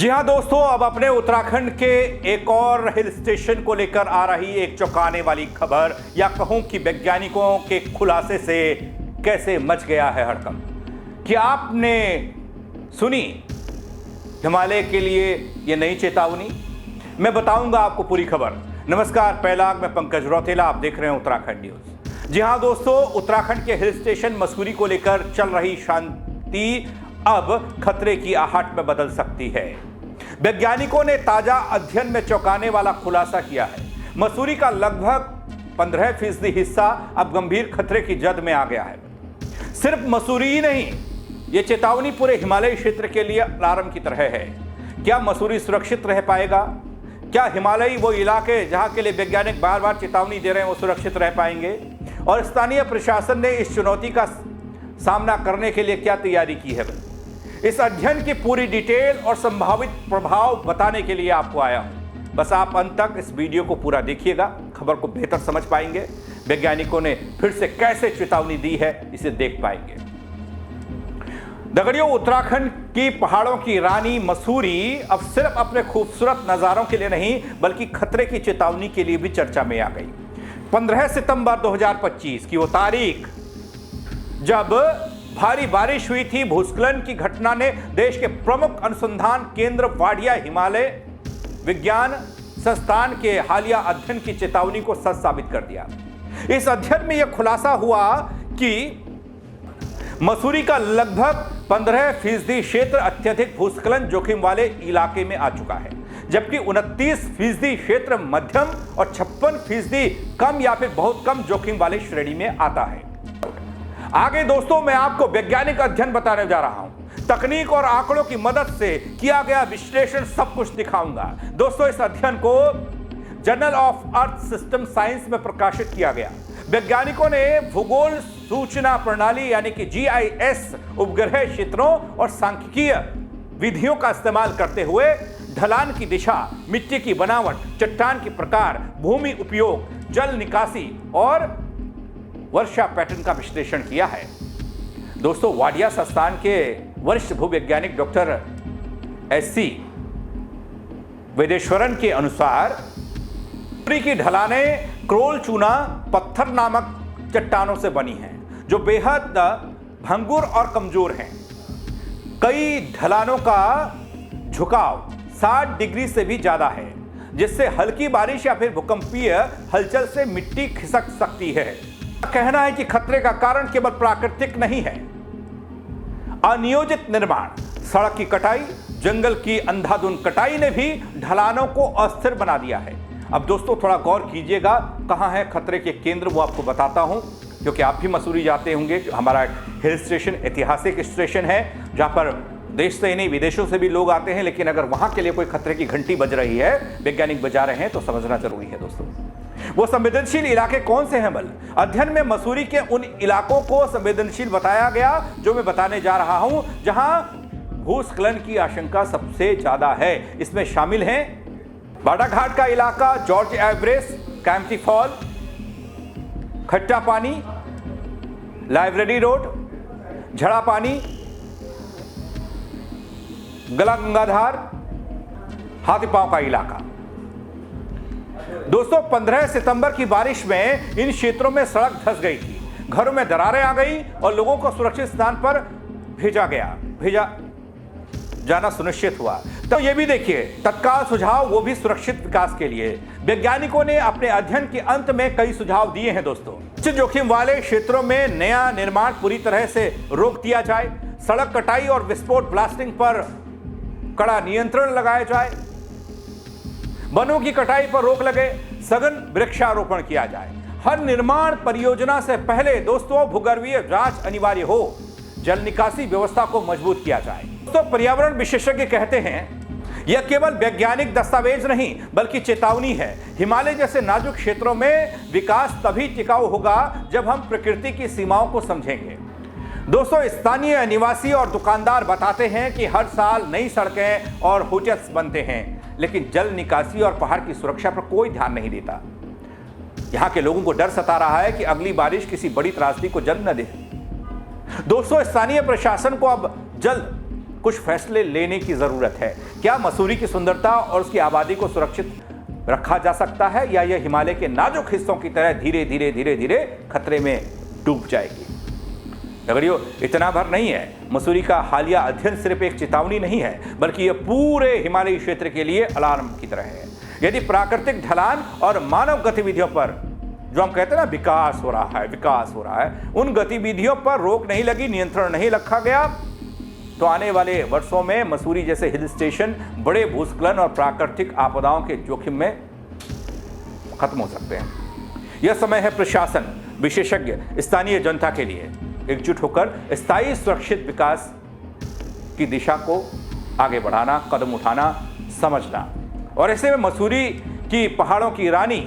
जी हां दोस्तों, अब अपने उत्तराखंड के एक और हिल स्टेशन को लेकर आ रही एक चौंकाने वाली खबर, या कहूं कि वैज्ञानिकों के खुलासे से कैसे मच गया है हड़कंप। क्या आपने सुनी हिमालय के लिए यह नई चेतावनी? मैं बताऊंगा आपको पूरी खबर। नमस्कार, पहलाग में पंकज रौतेला, आप देख रहे हैं उत्तराखंड न्यूज। जी हां दोस्तों, उत्तराखंड के हिल स्टेशन मसूरी को लेकर चल रही शांति अब खतरे की आहट में बदल सकती है। वैज्ञानिकों ने ताजा अध्ययन में चौंकाने वाला खुलासा किया है। मसूरी का लगभग 15% हिस्सा अब गंभीर खतरे की जद में आ गया है। सिर्फ मसूरी ही नहीं, यह चेतावनी पूरे हिमालयी क्षेत्र के लिए अलार्म की तरह है। क्या मसूरी सुरक्षित रह पाएगा? क्या हिमालयी वो इलाके जहां के लिए वैज्ञानिक बार बार चेतावनी दे रहे हैं वो सुरक्षित रह पाएंगे? और स्थानीय प्रशासन ने इस चुनौती का सामना करने के लिए क्या तैयारी की है? इस अध्ययन की पूरी डिटेल और संभावित प्रभाव बताने के लिए आपको आया हूं। बस आप अंत तक इस वीडियो को पूरा देखिएगा, खबर को बेहतर समझ पाएंगे। वैज्ञानिकों ने फिर से कैसे चेतावनी दी है इसे देख पाएंगे। दगड़ियों, उत्तराखंड की पहाड़ों की रानी मसूरी अब सिर्फ अपने खूबसूरत नजारों के लिए नहीं बल्कि खतरे की चेतावनी के लिए भी चर्चा में आ गई। 15 सितंबर 2025 की वो तारीख जब भारी बारिश हुई थी, भूस्खलन की घटना ने देश के प्रमुख अनुसंधान केंद्र वाडिया हिमालय विज्ञान संस्थान के हालिया अध्ययन की चेतावनी को सच साबित कर दिया। इस अध्ययन में यह खुलासा हुआ कि मसूरी का लगभग 15% क्षेत्र अत्यधिक भूस्खलन जोखिम वाले इलाके में आ चुका है, जबकि 29% क्षेत्र मध्यम और 56% कम या फिर बहुत कम जोखिम वाले श्रेणी में आता है। आगे दोस्तों, मैं आपको वैज्ञानिक अध्ययन बताने जा रहा हूं। तकनीक और आंकड़ों की मदद से किया गया विश्लेषण सब कुछ दिखाऊंगा। दोस्तों, इस अध्ययन को journal of earth system science में प्रकाशित किया गया। वैज्ञानिकों ने भूगोल सूचना प्रणाली यानी कि GIS उपग्रह क्षेत्रों और सांख्यिकीय विधियों का इस्तेमाल करते हुए ढलान की दिशा, मिट्टी की बनावट, चट्टान की प्रकार, भूमि उपयोग, जल निकासी और वर्षा पैटर्न का विश्लेषण किया है। दोस्तों, वाडिया संस्थान के वरिष्ठ भूवैज्ञानिक डॉक्टर SC वेदेश्वरन के अनुसार मसूरी की ढलानें क्रोल चूना पत्थर नामक चट्टानों से बनी हैं, जो बेहद भंगुर और कमजोर हैं। कई ढलानों का झुकाव 60 डिग्री से भी ज्यादा है, जिससे हल्की बारिश या फिर भूकंपीय हलचल से मिट्टी खिसक सकती है। कहना है कि खतरे का कारण केवल प्राकृतिक नहीं है। अनियोजित निर्माण, सड़क की कटाई, जंगल की अंधाधुंध कटाई ने भी ढलानों को अस्थिर बना दिया है। अब दोस्तों, थोड़ा गौर कीजिएगा, कहां है खतरे के केंद्र वो आपको बताता हूं, क्योंकि आप भी मसूरी जाते होंगे। हमारा हिल स्टेशन ऐतिहासिक स्टेशन है, जहां पर देश से ही नहीं विदेशों से भी लोग आते हैं। लेकिन अगर वहां के लिए कोई खतरे की घंटी बज रही है, वैज्ञानिक बजा रहे हैं, तो समझना जरूरी है दोस्तों। वो संवेदनशील इलाके कौन से हैं? बल अध्ययन में मसूरी के उन इलाकों को संवेदनशील बताया गया जो मैं बताने जा रहा हूं, जहां भूस्खलन की आशंका सबसे ज्यादा है। इसमें शामिल हैं बाड़ाघाट का इलाका, जॉर्ज एवरेस्ट, कैंपटी फॉल, खट्टा पानी, लाइब्रेरी रोड, झड़ा पानी, गला गंगाधार, हाथीपांव का इलाका। दोस्तों, 15 सितंबर की बारिश में इन क्षेत्रों में सड़क धंस गई थी, घरों में दरारें आ गई और लोगों को सुरक्षित स्थान पर भेजा जाना सुनिश्चित हुआ। तो ये भी देखिए, तत्काल सुझाव वो भी सुरक्षित विकास के लिए। वैज्ञानिकों ने अपने अध्ययन के अंत में कई सुझाव दिए हैं दोस्तों। उच्च जोखिम वाले क्षेत्रों में नया निर्माण पूरी तरह से रोक दिया जाए, सड़क कटाई और विस्फोट ब्लास्टिंग पर कड़ा नियंत्रण लगाया जाए, वनों की कटाई पर रोक लगे, सघन वृक्षारोपण किया जाए। हर निर्माण परियोजना से पहले दोस्तों भूगर्भीय जांच अनिवार्य हो, जल निकासी व्यवस्था को मजबूत किया जाए। दोस्तों, पर्यावरण विशेषज्ञ कहते हैं यह केवल वैज्ञानिक दस्तावेज नहीं बल्कि चेतावनी है। हिमालय जैसे नाजुक क्षेत्रों में विकास तभी टिकाऊ होगा जब हम प्रकृति की सीमाओं को समझेंगे। दोस्तों, स्थानीय निवासी और दुकानदार बताते हैं कि हर साल नई सड़कें और होटल्स बनते हैं, लेकिन जल निकासी और पहाड़ की सुरक्षा पर कोई ध्यान नहीं देता। यहां के लोगों को डर सता रहा है कि अगली बारिश किसी बड़ी त्रासदी को जन्म न दे। दोस्तों, स्थानीय प्रशासन को अब जल्द कुछ फैसले लेने की जरूरत है। क्या मसूरी की सुंदरता और उसकी आबादी को सुरक्षित रखा जा सकता है, या यह हिमालय के नाजुक हिस्सों की तरह धीरे धीरे धीरे धीरे खतरे में डूब जाएगी? नगरियों, इतना भर नहीं है। मसूरी का हालिया अध्ययन सिर्फ एक चेतावनी नहीं है, बल्कि यह पूरे हिमालयी क्षेत्र के लिए अलार्म की तरह है। यदि प्राकृतिक ढलान और मानव गतिविधियों पर, जो हम कहते हैं ना विकास हो रहा है, उन गतिविधियों पर रोक नहीं लगी, नियंत्रण नहीं रखा गया, तो आने वाले वर्षों में मसूरी जैसे हिल स्टेशन बड़े भूस्खलन और प्राकृतिक आपदाओं के जोखिम में खत्म हो सकते हैं। यह समय है प्रशासन, विशेषज्ञ, स्थानीय जनता के लिए एकजुट होकर स्थायी सुरक्षित विकास की दिशा को आगे बढ़ाना, कदम उठाना, समझना। और ऐसे में मसूरी की पहाड़ों की रानी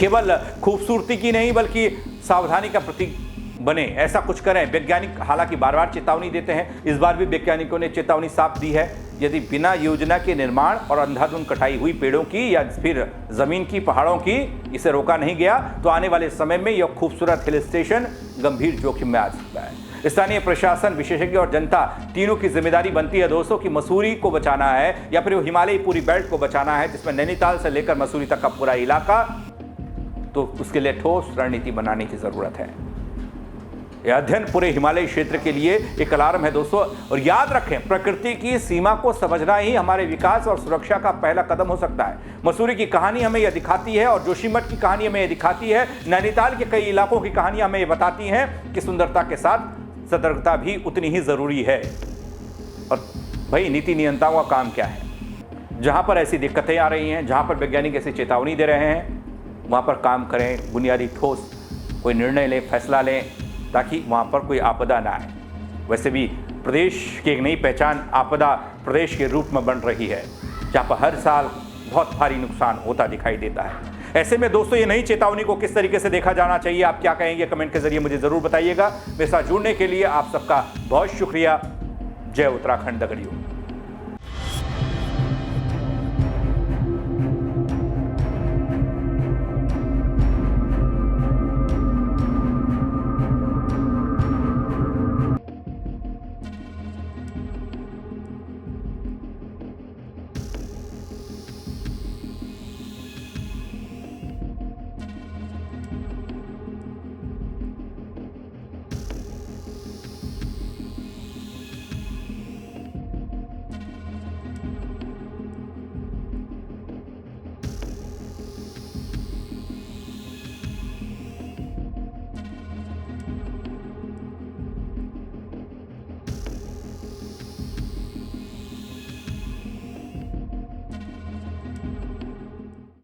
केवल खूबसूरती की नहीं बल्कि सावधानी का प्रतीक बने, ऐसा कुछ करें। वैज्ञानिक हालांकि बार बार चेतावनी देते हैं, इस बार भी वैज्ञानिकों ने चेतावनी साफ दी है। यदि बिना योजना के निर्माण और अंधाधुंध कटाई हुई पेड़ों की या फिर जमीन की, पहाड़ों की इसे रोका नहीं गया, तो आने वाले समय में यह खूबसूरत हिल स्टेशन गंभीर जोखिम में आ सकता है। स्थानीय प्रशासन, विशेषज्ञ और जनता तीनों की जिम्मेदारी बनती है दोस्तों कि मसूरी को बचाना है या फिर हिमालयी पूरी बेल्ट को बचाना है, जिसमें नैनीताल से लेकर मसूरी तक का पूरा इलाका, तो उसके लिए ठोस रणनीति बनाने की जरूरत है। यह अध्ययन पूरे हिमालयी क्षेत्र के लिए एक अलार्म है दोस्तों। और याद रखें, प्रकृति की सीमा को समझना ही हमारे विकास और सुरक्षा का पहला कदम हो सकता है। मसूरी की कहानी हमें यह दिखाती है और जोशीमठ की कहानी हमें यह दिखाती है, नैनीताल के कई इलाकों की कहानियां हमें यह बताती हैं कि सुंदरता के साथ सतर्कता भी उतनी ही जरूरी है। और भाई, नीति नियंताओं का काम क्या है? जहां पर ऐसी दिक्कतें आ रही हैं, जहां पर वैज्ञानिक ऐसी चेतावनी दे रहे हैं, वहां पर काम करें, बुनियादी ठोस कोई निर्णय लें, फैसला लें, ताकि वहाँ पर कोई आपदा ना आए। वैसे भी प्रदेश की एक नई पहचान आपदा प्रदेश के रूप में बन रही है, जहाँ पर हर साल बहुत भारी नुकसान होता दिखाई देता है। ऐसे में दोस्तों, ये नई चेतावनी को किस तरीके से देखा जाना चाहिए, आप क्या कहेंगे? कमेंट के जरिए मुझे ज़रूर बताइएगा। मेरे साथ जुड़ने के लिए आप सबका बहुत शुक्रिया। जय उत्तराखंड दगड़ियों।